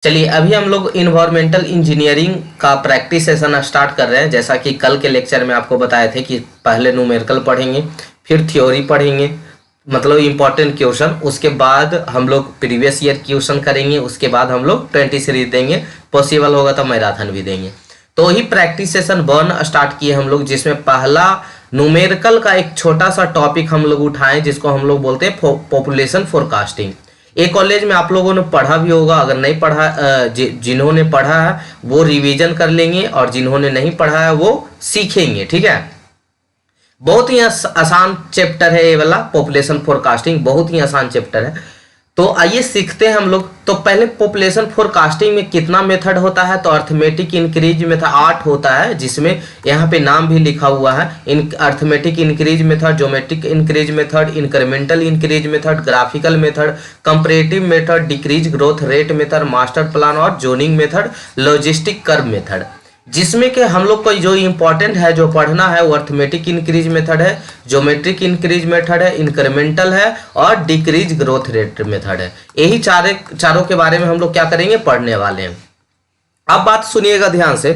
चलिए अभी हम लोग इन्वायरमेंटल इंजीनियरिंग का प्रैक्टिस सेशन स्टार्ट कर रहे हैं। जैसा कि कल के लेक्चर में आपको बताए थे कि पहले न्यूमेरिकल पढ़ेंगे, फिर थ्योरी पढ़ेंगे, मतलब इम्पोर्टेंट क्वेश्चन, उसके बाद हम लोग प्रीवियस ईयर क्वेश्चन करेंगे, उसके बाद हम लोग 20 सीरीज देंगे, पॉसिबल होगा तो मैराथन भी देंगे। तो वही प्रैक्टिस सेशन 1 स्टार्ट किए हम लोग, जिसमें पहला न्यूमेरिकल का एक छोटा सा टॉपिक हम लोग उठाएं, जिसको हम लोग बोलते हैं पॉपुलेशन फोरकास्टिंग। एक कॉलेज में आप लोगों ने पढ़ा भी होगा, अगर नहीं पढ़ा जिन्होंने पढ़ा है वो रिवीजन कर लेंगे और जिन्होंने नहीं पढ़ा है वो सीखेंगे। ठीक है, बहुत ही आसान चैप्टर है ये वाला पॉपुलेशन फोरकास्टिंग, बहुत ही आसान चैप्टर है। तो आइए सीखते हैं हम लोग। तो पहले पॉपुलेशन फोरकास्टिंग में कितना मेथड होता है, तो अर्थमेटिक इंक्रीज मेथड 8 होता है, जिसमें यहाँ पे नाम भी लिखा हुआ है। Arithmetic increase method, geometric increase method, incremental increase method, graphical method, comparative method, decrease growth rate method, master plan और zoning method, logistic curve method. जिसमें कि हम लोग को जो इम्पोर्टेंट है, जो पढ़ना है, वो अर्थमेटिक इंक्रीज मेथड है, ज्योमेट्रिक इंक्रीज मेथड है, इंक्रीमेंटल है और डिक्रीज ग्रोथ रेट मेथड है। यही चारों के बारे में हम लोग क्या करेंगे, पढ़ने वाले हैं। अब बात सुनिएगा ध्यान से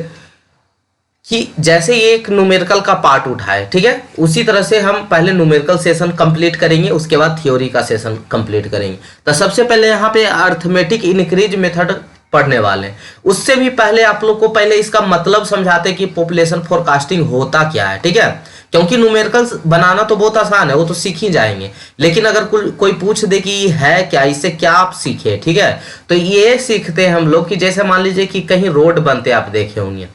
कि जैसे ये एक न्यूमेरिकल का पार्ट उठा है, ठीक है, उसी तरह से हम पहले न्यूमेरिकल सेशन कंप्लीट करेंगे, उसके बाद थ्योरी का सेशन कंप्लीट करेंगे। तो सबसे पहले यहाँ पे अर्थमेटिक इंक्रीज मेथड पढ़ने वाले हैं। उससे भी पहले आप लोग को पहले इसका मतलब समझाते कि पॉपुलेशन फोरकास्टिंग होता क्या है। ठीक है, क्योंकि न्यूमेरिकल बनाना तो बहुत आसान है, वो तो सीख ही जाएंगे, लेकिन अगर कोई पूछ दे कि ये है क्या, इससे क्या आप सीखे, ठीक है, तो ये सीखते हैं हम लोग कि जैसे मान लीजिए कि कहीं रोड बनते आप देखे होंगे,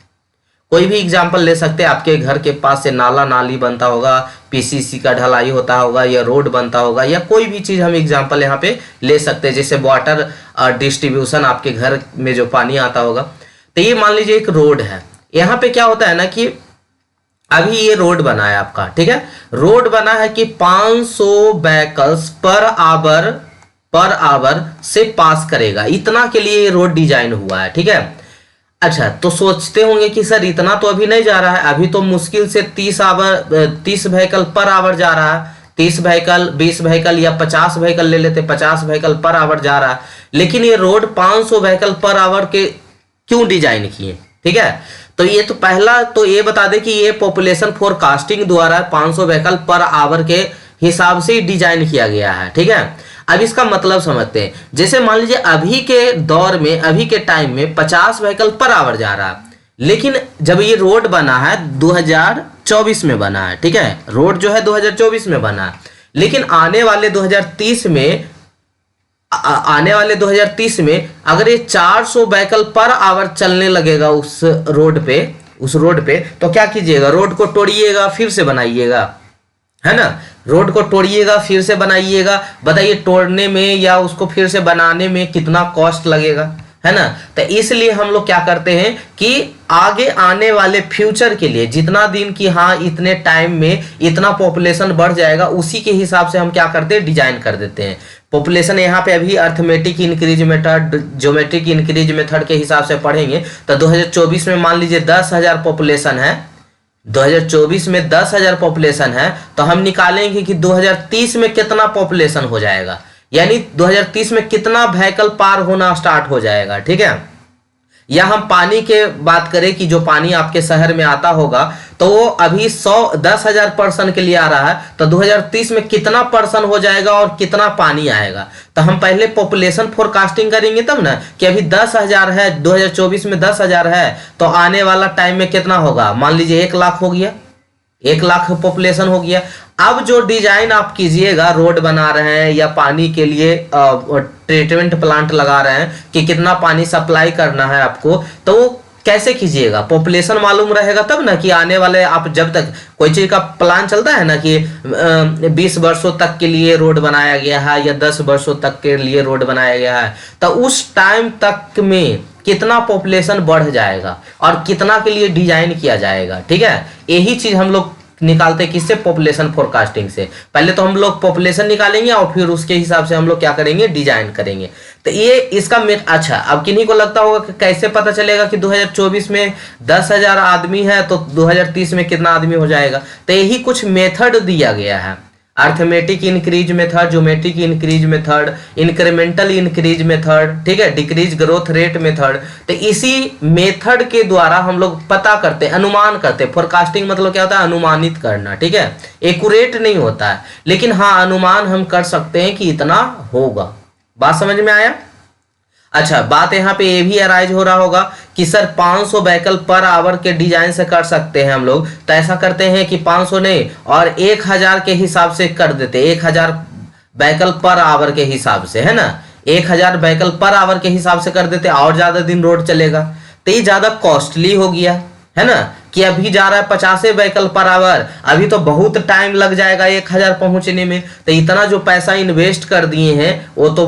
कोई भी एग्जाम्पल ले सकते हैं, आपके घर के पास से नाला नाली बनता होगा, पीसीसी का ढलाई होता होगा, या रोड बनता होगा, या कोई भी चीज़ हम एग्जाम्पल यहाँ पे ले सकते हैं, जैसे वाटर डिस्ट्रीब्यूशन, आपके घर में जो पानी आता होगा। तो ये मान लीजिए एक रोड है, यहाँ पे क्या होता है ना कि अभी ये रोड बना है आपका, ठीक है, रोड बना है कि 500 व्हीकल्स पर आवर से पास करेगा, इतना के लिए ये रोड डिजाइन हुआ है। ठीक है, अच्छा, तो सोचते होंगे कि सर इतना तो अभी नहीं जा रहा है, अभी तो मुश्किल से 30 व्हीकल पर आवर जा रहा है, 30 व्हीकल, 20 व्हीकल या 50 व्हीकल ले लेते, 50 व्हीकल पर आवर जा रहा है, लेकिन ये रोड 500 व्हीकल पर आवर के क्यों डिजाइन किए। ठीक है, तो ये तो पहला तो ये बता दें कि ये पॉपुलेशन फोरकास्टिंग द्वारा 500 व्हीकल पर आवर के हिसाब से डिजाइन किया गया है। ठीक है, अब इसका मतलब समझते हैं। जैसे मान लीजिए अभी के दौर में, अभी के टाइम में 50 व्हीकल पर आवर जा रहा है, लेकिन जब ये रोड बना है 2024 में बना है, ठीक है, रोड जो है 2024 में बना है, लेकिन आने वाले 2030 में अगर ये 400 व्हीकल पर आवर चलने लगेगा उस रोड पे, तो क्या कीजिएगा, रोड को तोड़िएगा फिर से बनाइएगा, है ना, रोड को तोड़िएगा फिर से बनाइएगा। बताइए तोड़ने में या उसको फिर से बनाने में कितना कॉस्ट लगेगा, है ना। तो इसलिए हम लोग क्या करते हैं कि आगे आने वाले फ्यूचर के लिए जितना दिन की, हाँ इतने टाइम में इतना पॉपुलेशन बढ़ जाएगा, उसी के हिसाब से हम क्या करते हैं, डिजाइन कर देते हैं पॉपुलेशन। यहाँ पे अभी arithmetic increase method, geometric increase method के हिसाब से पढ़ेंगे। तो 2024 में मान लीजिए 10,000 पॉपुलेशन है, 2024 में 10,000 पॉपुलेशन है, तो हम निकालेंगे कि 2030 में कितना पॉपुलेशन हो जाएगा, यानी 2030 में कितना व्हीकल पार होना स्टार्ट हो जाएगा। ठीक है, या हम पानी के बात करें कि जो पानी आपके शहर में आता होगा, तो वो अभी 10,000 पर्सन के लिए आ रहा है, तो 2030 में कितना पर्सन हो जाएगा और कितना पानी आएगा। तो हम पहले पॉपुलेशन फोरकास्टिंग करेंगे तब ना, कि अभी 10,000 है, 2024 में 10,000 है, तो आने वाला टाइम में कितना होगा, मान लीजिए 1 लाख हो गया, 1 लाख पॉपुलेशन हो गया। अब जो डिजाइन आप कीजिएगा, रोड बना रहे हैं या पानी के लिए ट्रीटमेंट प्लांट लगा रहे हैं कि कितना पानी सप्लाई करना है आपको, तो वो कैसे कीजिएगा, पॉपुलेशन मालूम रहेगा तब ना, कि आने वाले आप जब तक कोई चीज का प्लान चलता है ना कि 20 वर्षों तक के लिए रोड बनाया गया है या 10 वर्षों तक के लिए रोड बनाया गया है, तो उस टाइम तक में कितना पॉपुलेशन बढ़ जाएगा और कितना के लिए डिजाइन किया जाएगा। ठीक है, यही चीज हम लोग निकालते हैं किससे, पॉपुलेशन फोरकास्टिंग से। पहले तो हम लोग पॉपुलेशन निकालेंगे और फिर उसके हिसाब से हम लोग क्या करेंगे, डिजाइन करेंगे। तो ये इसका अच्छा, अब किन्हीं को लगता होगा कि कैसे पता चलेगा कि 2024 में 10,000 आदमी है तो 2030 में कितना आदमी हो जाएगा। तो यही कुछ मेथड दिया गया है। Arithmetic increase method, geometric increase method, incremental increase method, ठीक है, डिक्रीज ग्रोथ रेट मेथड। तो इसी मेथड के द्वारा हम लोग पता करते, अनुमान करते। फोरकास्टिंग मतलब क्या होता है? अनुमानित करना, ठीक है, एक्यूरेट नहीं होता है, लेकिन हाँ अनुमान हम कर सकते हैं कि इतना होगा। बात समझ में आया? अच्छा, बात यहाँ पे ये भी अराइज हो रहा होगा कि सर 500 व्हीकल पर आवर के डिजाइन से कर सकते हैं हम लोग, तो ऐसा करते हैं कि 500 नहीं और 1000 के हिसाब से कर देते, 1000 व्हीकल पर आवर के हिसाब से, है ना, 1000 व्हीकल पर आवर के हिसाब से कर देते, और ज्यादा दिन रोड चलेगा। तो ये ज्यादा कॉस्टली हो गया, है ना, कि अभी जा रहा है 50 व्हीकल पर आवर, अभी तो बहुत टाइम लग जाएगा 1000 पहुंचने में। तो इतना जो पैसा इन्वेस्ट कर दिए हैं वो तो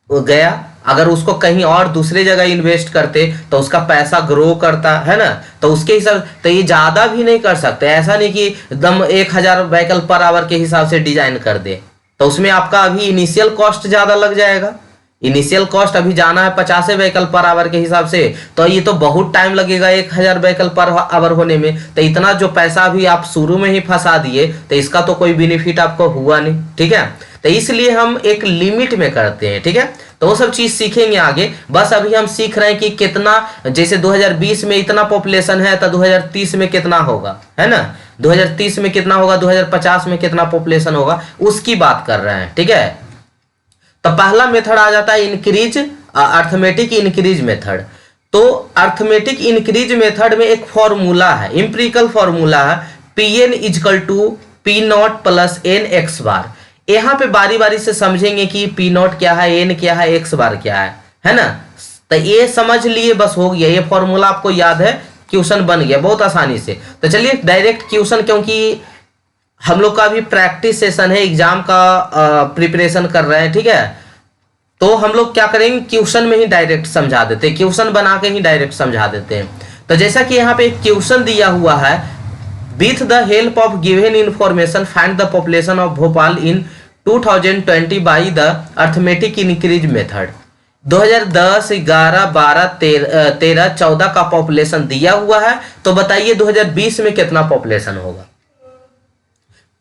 गया। अगर उसको कहीं और दूसरे जगह इन्वेस्ट करते तो उसका पैसा ग्रो करता, है ना, तो उसके हिसाब। तो ये ज्यादा भी नहीं कर सकते, ऐसा नहीं कि एकदम 1000 व्हीकल पर आवर के हिसाब से डिजाइन कर दे, तो उसमें आपका अभी इनिशियल कॉस्ट ज्यादा लग जाएगा। इनिशियल कॉस्ट अभी जाना है 50 व्हीकल पर आवर के हिसाब से, तो ये तो बहुत टाइम लगेगा 1000 व्हीकल पर आवर होने में। तो इतना जो पैसा अभी आप शुरू में ही फंसा दिए, तो इसका तो कोई बेनिफिट आपको हुआ नहीं, ठीक है। तो इसलिए हम एक लिमिट में करते हैं, ठीक है। तो वो सब चीज सीखेंगे आगे, बस अभी हम सीख रहे हैं कि कितना, जैसे 2020 में इतना पॉपुलेशन है तो 2030 में कितना होगा, है ना, 2030 में कितना होगा, 2050 में कितना पॉपुलेशन होगा, उसकी बात कर रहे हैं, ठीक है। तो पहला मेथड आ जाता है इंक्रीज, अर्थमेटिक इंक्रीज मेथड। तो अर्थमेटिक इंक्रीज मेथड में एक फॉर्मूला है, इंपेरिकल फॉर्मूला है, Pn equal to P naught plus N x bar. यहाँ पे बारी बारी से समझेंगे कि पी नॉट क्या है, एन क्या है, एक्स बार क्या है ना। तो ये समझ लिए, बस हो गया, ये फॉर्मूला आपको याद है, क्वेश्चन बन गया बहुत आसानी से। तो चलिए डायरेक्ट क्वेश्चन, क्योंकि हम लोग का भी प्रैक्टिस सेशन है, एग्जाम का प्रिपरेशन कर रहे हैं, ठीक है। तो हम लोग क्या करेंगे, क्वेश्चन में ही डायरेक्ट समझा देते हैं, क्वेश्चन बना के ही डायरेक्ट समझा देते हैं। तो जैसा कि यहाँ पे एक क्वेश्चन दिया हुआ है, with the help of given information find the population of Bhopal in 2020 by the arithmetic increase method. 2010, 11, 12, 13, 14 का पॉपुलेशन दिया हुआ है, तो बताइए 2020 में कितना पॉपुलेशन होगा।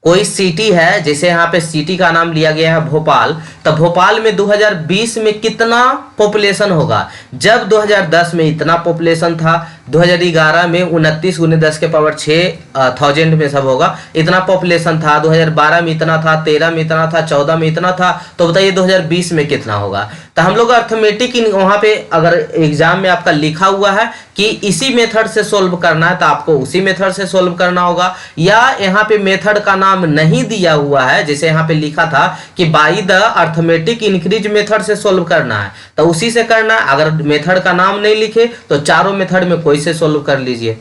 कोई सिटी है, जैसे यहाँ पे सिटी का नाम लिया गया है भोपाल, तो भोपाल में 2020 में कितना पॉपुलेशन होगा। जब 2010 में इतना पॉपुलेशन था, 2011 में 29 × 10 के पावर 6,000 में सब होगा, इतना पॉपुलेशन था, 2012 में इतना था, 13 में इतना था, 14 में इतना था, तो बताइए 2020 में कितना होगा। तो हम लोग अर्थमेटिक वहां पे अगर एग्जाम में आपका लिखा हुआ है कि इसी मेथड से सोल्व करना है, तो आपको उसी मेथड से सोल्व करना होगा। या यहाँ पे मेथड का नाम नहीं दिया हुआ है, जैसे यहाँ पे लिखा था कि by the arithmetic increase method से सोल्व करना है, तो उसी से करना है। अगर मेथड का नाम नहीं लिखे तो चारों मेथड में कोई से सोल्व कर लीजिए।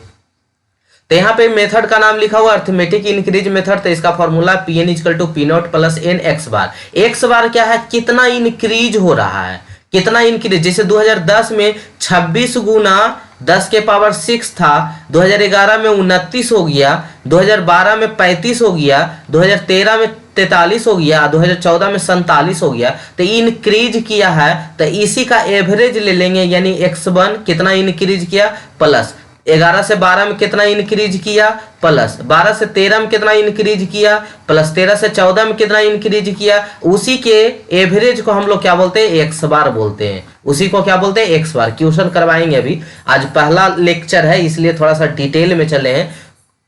तो यहाँ पे मेथड का नाम लिखा हुआ अर्थमेटिक इंक्रीज मेथड, तो इसका formula Pn equal to P naught plus N x bar. X bar क्या है, कितना इंक्रीज हो रहा है, कितना इंक्रीज। जैसे 2010 में 26 गुना 10 के पावर 6 था, 2011 में 29 हो गया, 2012 में 35 हो गया, 2013 में 43 हो गया, 2014 में 47 हो गया। तो इंक्रीज किया है, तो इसी का एवरेज ले लेंगे, यानी x1 कितना इंक्रीज किया, प्लस 11 से 12 में कितना इंक्रीज किया, प्लस 12 से 13 में कितना इंक्रीज किया, प्लस 13 से 14 में कितना इंक्रीज किया, उसी के एवरेज को हम लोग क्या बोलते हैं, एक्स बार बोलते हैं। उसी को क्या बोलते हैं, एक्स बार। क्वेश्चन करवाएंगे अभी, आज पहला लेक्चर है इसलिए थोड़ा सा डिटेल में चले हैं।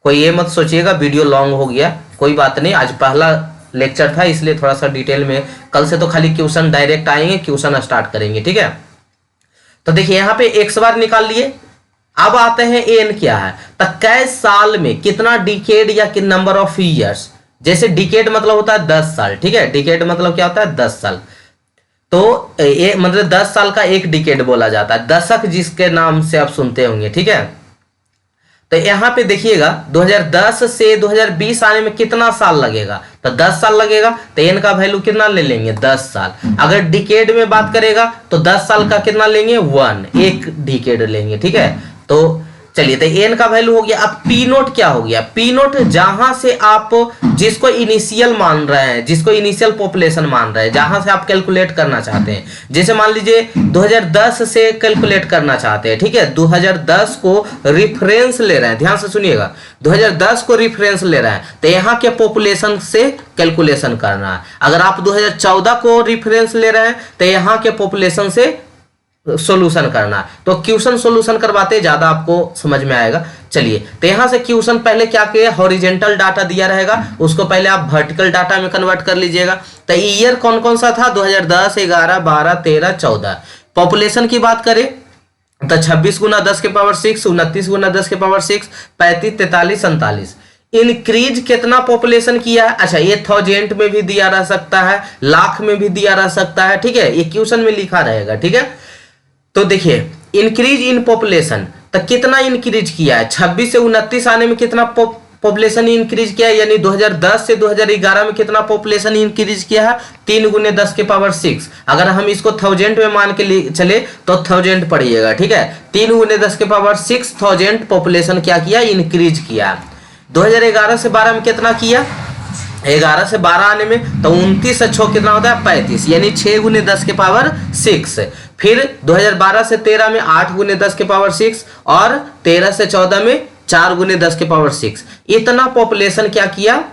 कोई ये मत सोचिएगा वीडियो लॉन्ग हो गया, कोई बात नहीं, आज पहला लेक्चर था इसलिए थोड़ा सा डिटेल में। कल से तो खाली क्वेश्चन डायरेक्ट आएंगे, क्वेश्चन स्टार्ट करेंगे, ठीक है। तो देखिए यहाँ पे एक्स बार निकाल लिए। अब आते हैं एन क्या है, तो कै साल में कितना डिकेड या कि नंबर ऑफ ईयर्स। जैसे डिकेड मतलब होता है 10 साल, ठीक है, डिकेड मतलब क्या होता है 10 साल। तो ये मतलब 10 साल का एक डिकेड बोला जाता है, दशक जिसके नाम से आप सुनते होंगे, ठीक है। तो यहाँ पे देखिएगा 2010 से 2020 आने में कितना साल लगेगा, तो 10 साल लगेगा। तो एन का वैल्यू कितना ले लेंगे, 10 साल। अगर डिकेड में बात करेगा तो 10 साल का कितना लेंगे, 1, एक डिकेड लेंगे, ठीक है। तो चलिए, तो एन का वैल्यू हो गया। अब पी नोट क्या हो गया? पी नोट जहां से आप जिसको इनिशियल मान रहे हैं, जिसको इनिशियल पॉपुलेशन मान रहे हैं, जहां से आप कैलकुलेट करना चाहते हैं, जैसे मान लीजिए 2010 से कैलकुलेट करना चाहते हैं, ठीक है, 2010 को रिफरेंस ले रहे हैं, ध्यान से सुनिएगा, 2010 को रिफरेंस ले रहे हैं, तो यहाँ के पॉपुलेशन से कैलकुलेशन करना है। अगर आप 2014 को रिफरेंस ले रहे हैं तो यहाँ के पॉपुलेशन से सॉल्यूशन करना है। तो क्वेश्चन सॉल्यूशन करवाते ज्यादा आपको समझ में आएगा। चलिए, तो यहां से क्वेश्चन पहले क्या किया, हॉरिजेंटल डाटा दिया रहेगा, उसको पहले आप वर्टिकल डाटा में कन्वर्ट कर लीजिएगा। तो ईयर कौन कौन सा था? 2010, 11, 12, 13, 14। पॉपुलेशन की बात करें तो 26 गुना 10 के पावर 6, 29 गुना 10 के पावर 6, 35, 43, 47। इंक्रीज कितना पॉपुलेशन किया है? अच्छा, ये 1000 में भी दिया रह सकता है, लाख में भी दिया रह सकता है, ठीक है, ये क्वेश्चन में लिखा रहेगा, ठीक है। तो देखिए, इंक्रीज इन पॉपुलेशन, तो कितना इंक्रीज किया है? 26 से 29 आने में कितना पॉपुलेशन इंक्रीज किया है? यानी 2010 से 2011 में कितना पॉपुलेशन इंक्रीज किया है? 3 गुने 10 के पावर 6। अगर हम इसको 1000 में मान के लिए चले तो 1000 पड़िएगा, ठीक है। 3 गुने 10 के पावर 6, 1000 पॉपुलेशन क्या किया? इंक्रीज किया। 2011 से 12 में कितना किया? 11 से 12 आने में तो 29 से 6 कितना होता है? 35, यानी 6 गुने 10 के पावर 6। फिर 2012 से 13 में 8 गुने 10 के पावर 6 और 13 से 14 में 4 गुने 10 के पावर 6। इतना पॉपुलेशन क्या किया?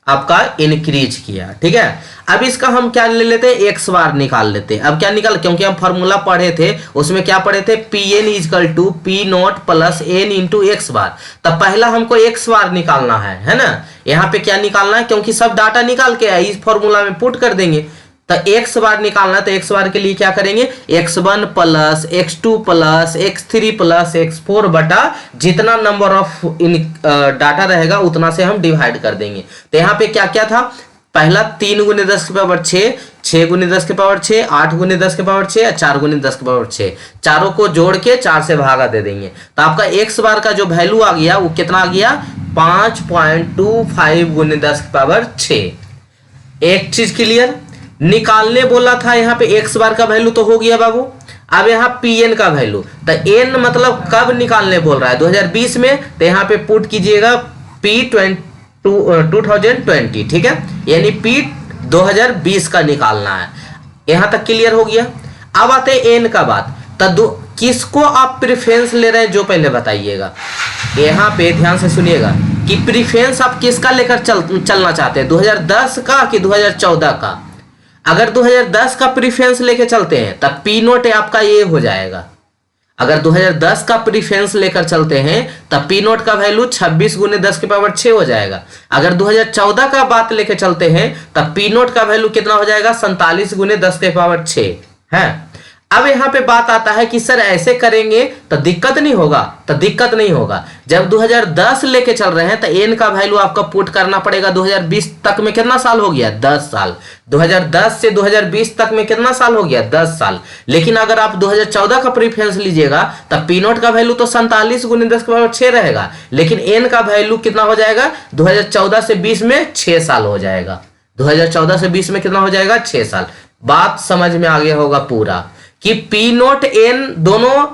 आपका इंक्रीज किया, ठीक है। अब इसका हम क्या ले लेते हैं? एक्स बार निकाल लेते हैं। अब क्या निकाल, क्योंकि हम फॉर्मूला पढ़े थे, उसमें क्या पढ़े थे? P N equal to P naught plus n into x bar. तब पहला हमको एक्स बार निकालना है ना। यहाँ पे क्या निकालना है? क्योंकि सब डाटा निकाल के इस फॉर्मूला में पुट कर देंगे। तो एक्स बार निकालना है, तो एक्स बार के लिए क्या करेंगे? x1 plus x2 plus x3 plus x4 बटा जितना नंबर ऑफ डाटा रहेगा उतना से हम डिवाइड कर देंगे। तो यहाँ पे क्या क्या था? पहला 3 गुने 10 के पावर 6, 6 गुने 10 के पावर 6, 8 गुने 10 के पावर 6, 4 गुने 10 के पावर 6। चारों को जोड़ के 4 से भागा दे देंगे। तो आपका एक्स बार का जो वैल्यू आ गया वो कितना आ गया? 5.25 गुने 10 के पावर 6। एक चीज क्लियर? निकालने बोला था, यहाँ पे एक्स बार का वैल्यू तो हो गया बाबू। अब यहाँ पी एन का वैल्यू, तो एन मतलब कब निकालने बोल रहा है? 2020 में। तो यहाँ पे पुट कीजिएगा पी 2020, ठीक है, यानी पी 2020 का निकालना है। यहां तक क्लियर हो गया। अब आते हैं एन का बात। तो किसको आप प्रेफरेंस ले रहे हैं जो पहले बताइएगा। यहाँ पे ध्यान से सुनिएगा कि प्रेफरेंस आप किसका लेकर चलना चाहते हैं, 2010 का कि 2014 का। अगर 2010 का प्रेफरेंस लेके चलते हैं तब पी नोट आपका ये हो जाएगा। अगर 2010 का प्रेफरेंस लेकर चलते हैं तब पी नोट का वैल्यू 26 गुने 10 के पावर 6 हो जाएगा। अगर 2014 का बात लेके चलते हैं तब पी नोट का वैल्यू कितना हो जाएगा? 47 गुने 10 के पावर 6 है। अब यहाँ पे बात आता है कि सर ऐसे करेंगे तो दिक्कत नहीं होगा। तो दिक्कत नहीं होगा। जब 2010 लेके चल रहे हैं तो एन का वैल्यू आपका पुट करना पड़ेगा। 2020 तक में कितना साल हो गया? 10 साल। 2010 से 2020 तक में कितना साल हो गया? 10 साल। लेकिन अगर आप 2014 का प्रेफरेंस लीजिएगा तब पी नोट का वैल्यू तो 47 गुने 10 के पावर 6 रहेगा, लेकिन एन का वैल्यू कितना हो जाएगा? 2014 से 20 में 6 साल हो जाएगा। 2014 से 20 में कितना हो जाएगा? 6 साल। बात समझ में आ गया होगा पूरा कि पी नोट एन दोनों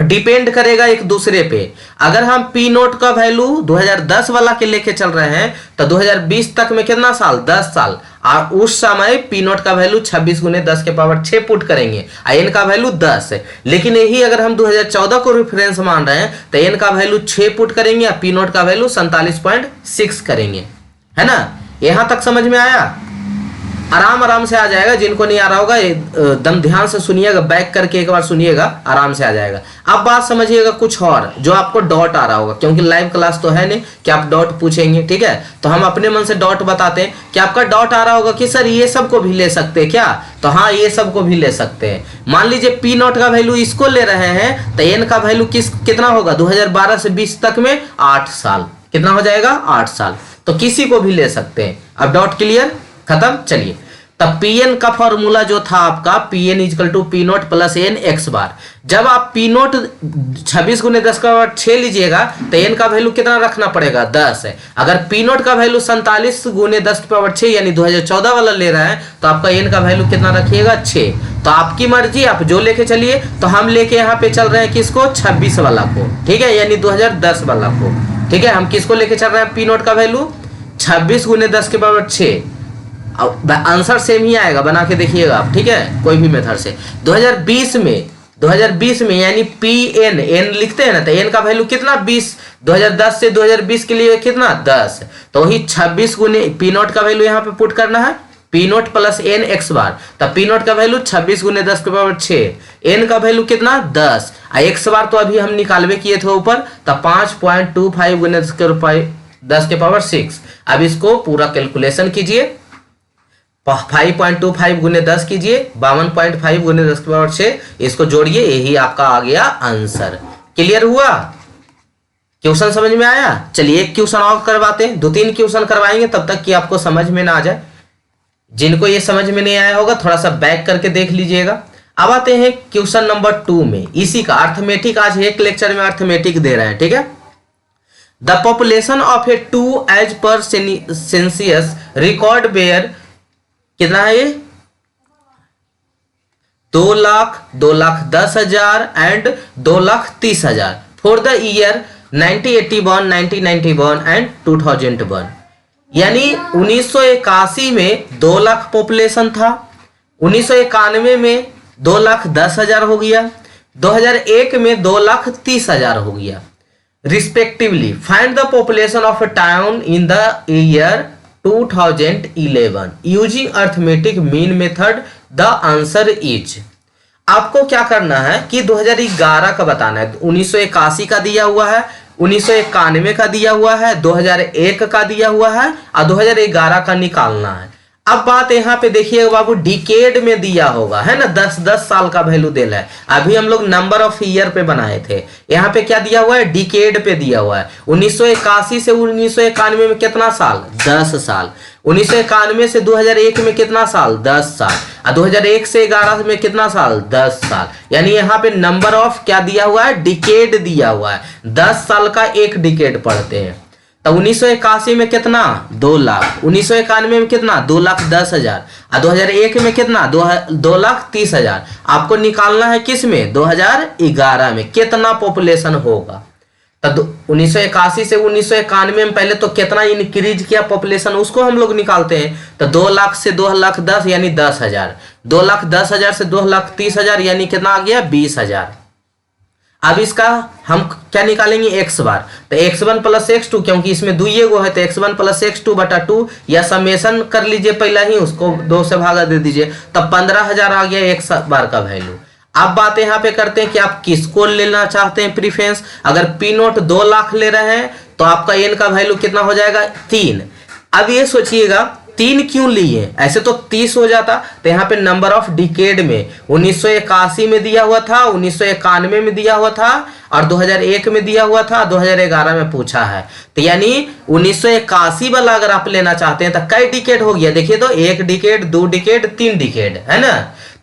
डिपेंड करेगा एक दूसरे पे। अगर हम पी नोट का वैल्यू 2010 वाला के लेके चल रहे हैं तो 2020 तक में कितना साल? 10 साल। और उस समय पी नोट का वैल्यू 26 गुने 10 के पावर 6 पुट करेंगे, एन का वैल्यू 10 है। लेकिन यही अगर हम 2014 को रेफरेंस मान रहे हैं तो एन का वैल्यू 6 पुट करेंगे और पी नोट का वैल्यू 47.6 करेंगे, है ना। यहां तक समझ में आया? आराम आराम से आ जाएगा। जिनको नहीं आ रहा होगा एकदम ध्यान से सुनिएगा, बैक करके एक बार सुनिएगा, आराम से आ जाएगा। अब बात समझिएगा कुछ और जो आपको डॉट आ रहा होगा, क्योंकि लाइव क्लास तो है नहीं कि आप डॉट पूछेंगे, ठीक है। तो हम अपने मन से डॉट बताते हैं कि आपका डॉट आ रहा होगा कि सर ये सब को भी ले सकते हैं क्या? तो हाँ, ये सब को भी ले सकते हैं। मान लीजिए पी नोट का वैल्यू इसको ले रहे हैं तो एन का वैल्यू कितना होगा? 2012 से 20 तक में 8 साल। कितना हो जाएगा? 8 साल। तो किसी को भी ले सकते हैं। अब डॉट क्लियर? खत्म। चलिए, तब पीएन का फॉर्मूला जो था आपका, Pn equal to P naught plus N x bar. जब आप पी नोट 26 गुने 10 का पावर 6 लीजिएगा तो एन का वैल्यू कितना रखना पड़ेगा? 10 है। अगर पी नोट का वैल्यू 47 गुने 10 के पावर 6 यानी 2014 वाला ले रहा है तो आपका एन का वैल्यू कितना रखिएगा? 6। तो आपकी मर्जी, आप जो लेके चलिए। तो हम लेके यहाँ पे चल रहे हैं किसको, 26 वाला को, ठीक है, यानी 2010 वाला को, ठीक है। हम किसको लेके चल रहे हैं, पी नोट का वैल्यू 26 गुने 10 के पावर 6। अब आंसर सेम ही आएगा, बना के देखिएगा आप, ठीक है, कोई भी मेथड से। 2020 में यानी पी एन, एन लिखते हैं ना, तो एन का वैल्यू कितना, 20। 2010 से 2020 के लिए कितना, 10। तो वही 26 गुने पी नोट का वैल्यू यहाँ पे पुट करना है, P naught plus N x bar. तब पी नोट का वैल्यू 26 गुने 10 के पावर 6, एन का वैल्यू कितना, 10, एक्स बार तो अभी हम निकालवे किए थे ऊपर, तब 5.25 गुने 10 के पावर 6। अब इसको पूरा कैलकुलेशन कीजिए, 5.25 गुने 10 कीजिए, 52.5 गुने 10 के पावर 6, इसको जोड़िए, यही आपका आ गया आंसर। क्लियर हुआ, क्वेश्चन समझ में आया। चलिए एक क्वेश्चन और करवाते हैं, 2-3 क्वेश्चन करवाएंगे तब तक कि आपको समझ में ना आ जाए। जिनको ये समझ में नहीं आया होगा थोड़ा सा बैक करके देख लीजिएगा। अब आते हैं क्वेश्चन नंबर 2 में, इसी का अर्थमेटिक, आज एक लेक्चर में अर्थमेटिक दे रहे हैं, ठीक है। The population of a 2 as per census record बेयर, कितना है ये, 2,10,000 and 2,30,000 for the year 1981, 1991 and 2001। यानी 1981 में 2 लाख पॉपुलेशन था, 1991 में 2,10,000 हो गया, 2001 में 2,30,000 हो गया respectively. Find the population of a town in the year 2011 using arithmetic mean method, the answer is. आपको क्या करना है कि 2011 का बताना है, 1981 का दिया हुआ है, 1991 का दिया हुआ है, 2001 का दिया हुआ है और 2011 का निकालना है। अब बात यहाँ पे देखिए बाबू, डिकेड में दिया होगा, है ना, 10-10 साल का वैल्यू देना है। अभी हम लोग नंबर ऑफ ईयर पे बनाए थे, यहाँ पे क्या दिया हुआ है, डिकेड पे दिया हुआ है। 1981 से 1991 में कितना साल, 10 साल। 1991 से 2001 में कितना साल, 10 साल। और 2001 से 11 में कितना साल, 10 साल। यानी यहाँ पे नंबर ऑफ क्या दिया हुआ है, डिकेड दिया हुआ है। 10 साल का एक डिकेड पढ़ते हैं। तो 1981 में कितना, 2 लाख। 1991 में कितना, 2,10,000। और 2001 में कितना, 2,30,000। आपको निकालना है किस में, 2011 में कितना पॉपुलेशन होगा। तो 1981 से 1991 में पहले तो कितना इंक्रीज किया पॉपुलेशन, उसको हम लोग निकालते हैं। तो 2 लाख से 2,10,000 यानी 10,000, 2,10,000 से 2,30,000 यानी कितना आ गया, 20,000। अब इसका हम क्या निकालेंगे, एक्स बार। तो x1 प्लस x2, क्योंकि इसमें दुइये गो है, तो x1 प्लस x2 बटा 2, या समेशन कर लीजिए पहला ही, उसको 2 से भागा दे दीजिए, तब 15,000 आ गया x बार का वैल्यू। अब बात यहाँ पे करते हैं कि आप किसको लेना चाहते हैं प्रीफरेंस। अगर पी नोट 2 लाख ले रहे हैं तो आपका एन का वैल्यू कितना हो जाएगा, 3। अब ये सोचिएगा 3 क्यों लिए, ऐसे तो 30 हो जाता। तो यहाँ पे नंबर ऑफ डिकेड में 1981 में दिया हुआ था, 1991 में दिया हुआ था और 2001 में दिया हुआ था, 2011 में पूछा है। तो यानी 1981 वाला अगर आप लेना चाहते हैं तो कई डिकेड हो गया, देखिए तो 1 डिकेड, 2 डिकेड, 3 डिकेड, है ना।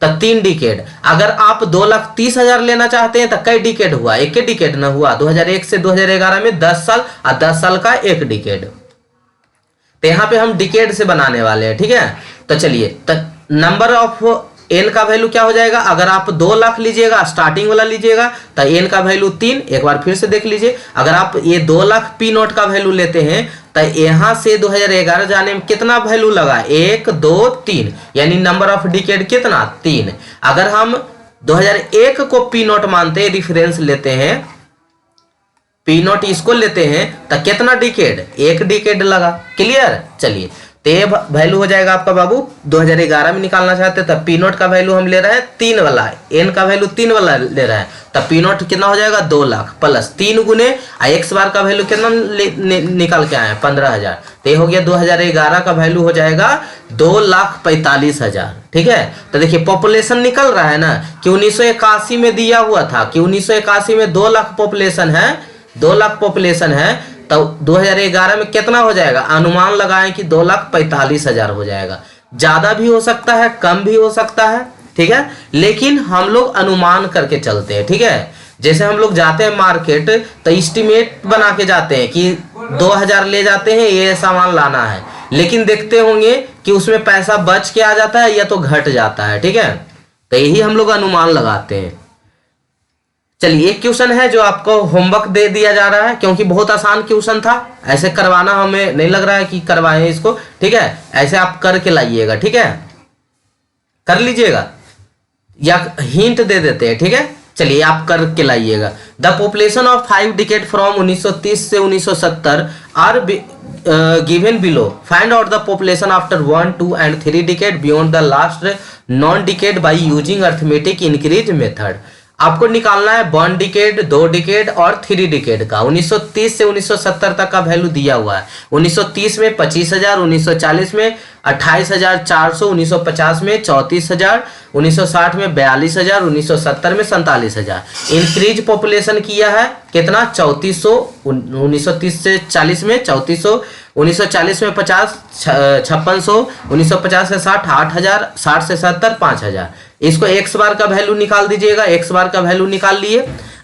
तो 3 डिकेड। अगर आप 2,30,000 लेना चाहते हैं तो कई डिकेड हुआ, 1 डिकेड ना हुआ। 2001 से 2011 में 10 साल और 10 साल का 1 डिकेड। तो यहाँ पे हम डिकेड से बनाने वाले हैं, ठीक है। तो चलिए, तो नंबर ऑफ एन का वैल्यू क्या हो जाएगा, अगर आप 2 लाख लीजिएगा, स्टार्टिंग वाला लीजिएगा, तो एन का वैल्यू 3। एक बार फिर से देख लीजिए, अगर आप ये 2 लाख पी नोट का वैल्यू लेते हैं तो यहाँ से 2011 जाने में कितना वैल्यू लगा, 1, 2, 3, यानी नंबर ऑफ डिकेड कितना, 3। अगर हम 2001 को पी नोट मानते हैं, रिफरेंस लेते हैं, पी नोट इसको लेते हैं, तो कितना डिकेड, 1 डिकेड लगा। क्लियर। चलिए, तो ये वैल्यू हो जाएगा आपका बाबू, 2011 में निकालना चाहते हैं तब पी नोट का वैल्यू हम ले रहे हैं 3 वाला, एन का वैल्यू 3 वाला ले रहे हैं, तब पी नोट कितना हो जाएगा, 2 लाख प्लस 3 गुने एक्स बार का वैल्यू कितना निकाल के आए, 15,000। तो ये हो गया 2011 का वैल्यू हो जाएगा 2,45,000। ठीक है। तो देखिए पॉपुलेशन निकल रहा है ना, कि 1981 में दिया हुआ था कि 1981 में 2 लाख पॉपुलेशन है, 2 लाख पॉपुलेशन है, तो 2011 में कितना हो जाएगा, अनुमान लगाएं कि 2,45,000 हो जाएगा। ज्यादा भी हो सकता है, कम भी हो सकता है, ठीक है, लेकिन हम लोग अनुमान करके चलते हैं। ठीक है, जैसे हम लोग जाते हैं मार्केट तो एस्टिमेट बना के जाते हैं कि 2,000 ले जाते हैं, ये सामान लाना है, लेकिन देखते होंगे कि उसमें पैसा बच के आ जाता है या तो घट जाता है। ठीक है, तो यही हम लोग अनुमान लगाते हैं। चलिए एक क्वेश्चन है जो आपको होमवर्क दे दिया जा रहा है, क्योंकि बहुत आसान क्वेश्चन था, ऐसे करवाना हमें नहीं लग रहा है कि करवाएं इसको, ठीक है। ऐसे आप करके लाइएगा, ठीक है, कर लीजिएगा, या हिंट दे देते हैं, ठीक है। चलिए आप करके लाइएगा। The population of 5 decade from 1930 से 1970 are given below. Find out the population after 1, 2 and 3 decade beyond the last known decade by using arithmetic increase method. आपको निकालना है 1 डिकेड, 2 डिकेड और 3 डिकेड का। 1930 से 1970 तक का वैल्यू दिया हुआ है। 1930 में 25,000, 1940 में 28,400, 1950 में 34,000, 1960 में 42,000, 1970 में 47,000। इंक्रीज पॉपुलेशन किया है कितना, 3400। 1930 से 40 में 3400, 1940 में 50, 5600, 1950 से 60, 8,000, 60 से 70, 5,000। इसको एक्स बार का वैल्यू निकाल दीजिएगा। एक्स बार का वैल्यू निकाल लिए।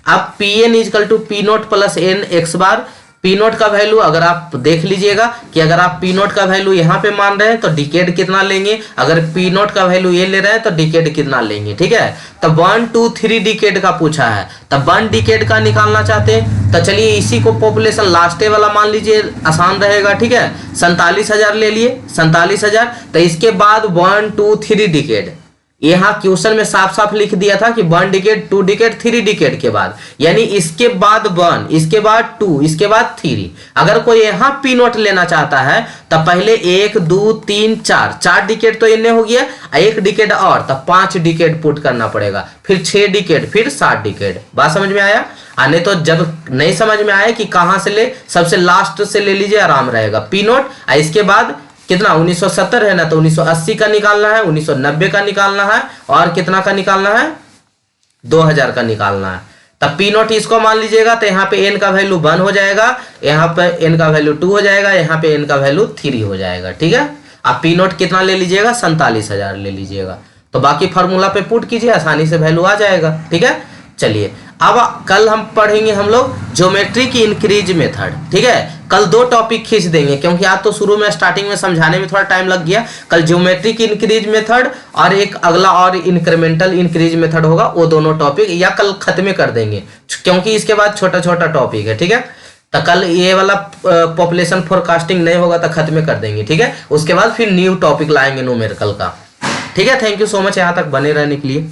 अब P N equal to P naught plus N x bar. P naught का वैल्यू अगर आप देख लीजिएगा कि अगर आप पी नोट का वैल्यू यहाँ पे मान रहे हैं तो डिकेड कितना लेंगे, अगर पी नोट का वैल्यू ये ले रहे हैं तो डिकेड कितना लेंगे, ठीक है। तो 1, 2, 3 डिकेड का पूछा है, तब 1 डिकेड का निकालना चाहते हैं तो चलिए इसी को पॉपुलेशन लास्टे वाला मान लीजिए, आसान रहेगा, ठीक है। 47,000 ले लिए, 47,000। तो इसके बाद 1, 2, 3 डिकेड, यहाँ क्वेश्चन में साफ साफ लिख दिया था कि 1 डिकेड, 2 डिकेड, 3 डिकेड के बाद, यानी इसके बाद 1, इसके बाद 2, इसके बाद 3। अगर कोई यहाँ पी नोट लेना चाहता है तो पहले 1, 2, 3, 4 डिकेड तो इन्हें हो गया, 1 डिकेड और तब 5 डिकेड पुट करना पड़ेगा, फिर 6 डिकेड, फिर 7 डिकेड। बात समझ में आया? आने तो जब नहीं समझ में आए कि कहां से ले, सबसे लास्ट से ले लीजिए, आराम रहेगा। पी नोट, इसके बाद कितना 1970 है ना, तो 1980 का निकालना है, 1990 का निकालना है, और कितना का निकालना है, 2000 का निकालना है। तब पी नोट इसको मान लीजिएगा तो यहाँ पे एन का वैल्यू 1 हो जाएगा, यहाँ पे एन का वैल्यू 2 हो जाएगा, यहाँ पे एन का वैल्यू 3 हो जाएगा, ठीक है। आप पी नोट कितना ले लीजिएगा, 47,000 ले लीजिएगा। तो बाकी फॉर्मूला पे पुट कीजिए, आसानी से वैल्यू आ जाएगा, ठीक है। चलिए अब कल हम पढ़ेंगे हम लोग ज्योमेट्री की इंक्रीज मेथड, ठीक है। कल 2 टॉपिक खींच देंगे, क्योंकि आज तो शुरू में स्टार्टिंग में समझाने में थोड़ा टाइम लग गया। कल ज्योमेट्री की इंक्रीज मेथड और एक अगला और इंक्रीमेंटल इंक्रीज मेथड होगा, वो दोनों टॉपिक या कल खत्म कर देंगे, क्योंकि इसके बाद छोटा छोटा टॉपिक है, ठीक है। तो कल ये वाला पॉपुलेशन फोरकास्टिंग नहीं होगा तो खत्म कर देंगे, ठीक है। उसके बाद फिर न्यू टॉपिक लाएंगे न्यूमेरिकल का, ठीक है। थैंक यू सो मच यहाँ तक बने रहने के लिए।